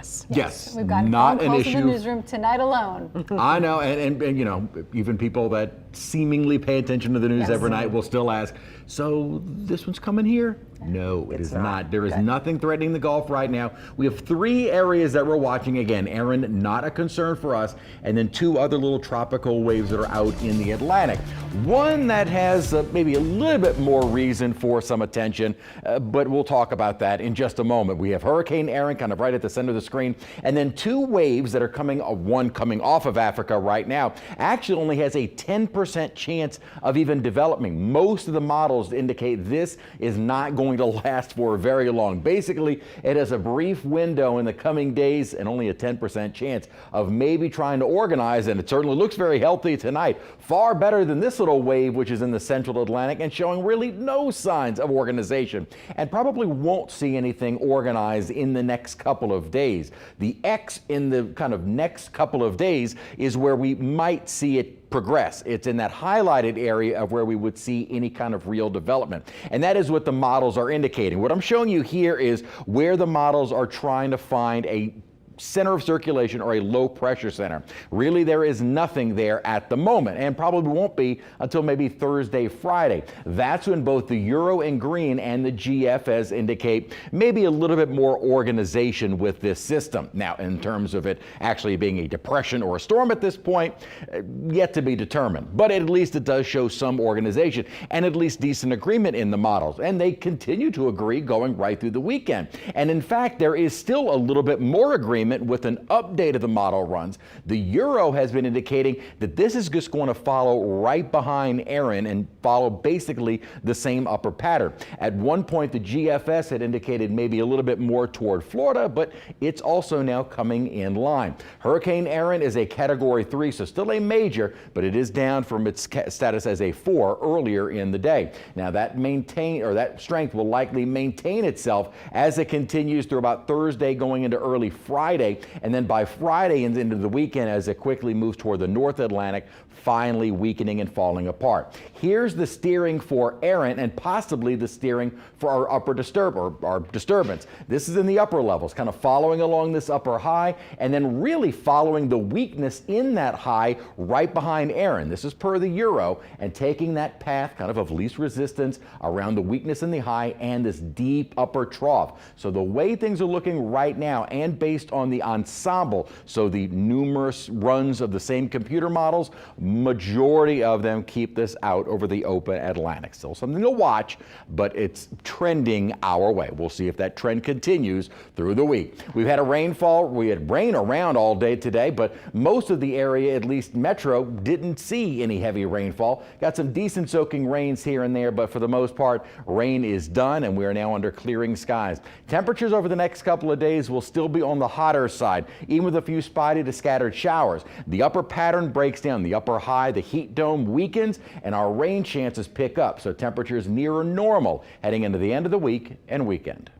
Yes. Yes. We've gotten not phone an calls in issue. the newsroom tonight alone. I know, and you know, even people that seemingly pay attention to the news Yes. every night will still ask, so this one's coming here? No, it is not. There is nothing threatening the Gulf right now. We have 3 areas that we're watching. Again, Erin, not a concern for us, and then 2 other little tropical waves that are out in the Atlantic. One that has maybe a little bit more reason for some attention, but we'll talk about that in just a moment. We have Hurricane Erin kind of right at the center of the screen, and then 2 waves that are coming, one coming off of Africa right now, actually only has a 10% chance of even developing. Most of the models indicate this is not going to last for very long. Basically, it has a brief window in the coming days and only a 10% chance of maybe trying to organize, and it certainly looks very healthy tonight. Far better than this little wave, which is in the central Atlantic and showing really no signs of organization, and probably won't see anything organized in the next couple of days. The X in the kind of next couple of days is where we might see it progress. It's in that highlighted area of where we would see any kind of real development. And that is what the models are indicating. What I'm showing you here is where the models are trying to find a center of circulation or a low pressure center. Really, there is nothing there at the moment, and probably won't be until maybe Thursday, Friday. That's when both the Euro in green and the GFS indicate maybe a little bit more organization with this system. Now, in terms of it actually being a depression or a storm at this point, yet to be determined. But at least it does show some organization and at least decent agreement in the models. And they continue to agree going right through the weekend. And in fact, there is still a little bit more agreement with an update of the model runs. The Euro has been indicating that this is just going to follow right behind Erin and follow basically the same upper pattern. At one point, the GFS had indicated maybe a little bit more toward Florida, but it's also now coming in line. Hurricane Erin is a Category 3, so still a major, but it is down from its status as a 4 earlier in the day. Now that strength will likely maintain itself as it continues through about Thursday going into early Friday, and then by Friday and into the weekend as it quickly moves toward the North Atlantic, finally weakening and falling apart. Here's the steering for Erin and possibly the steering for our upper disturbance. This is in the upper levels, kind of following along this upper high and then really following the weakness in that high right behind Erin. This is per the Euro, and taking that path kind of least resistance around the weakness in the high and this deep upper trough. So the way things are looking right now, and based on the ensemble, so the numerous runs of the same computer models, majority of them keep this out over the open Atlantic. Still something to watch, but it's trending our way. We'll see if that trend continues through the week. We've had a rainfall. We had rain around all day today, but most of the area, at least metro, didn't see any heavy rainfall. Got some decent soaking rains here and there, but for the most part, rain is done and we are now under clearing skies. Temperatures over the next couple of days will still be on the hotter side, even with a few spotty to scattered showers. The upper pattern breaks down. The upper high, the heat dome weakens, and our rain chances pick up, so temperatures nearer normal heading into the end of the week and weekend.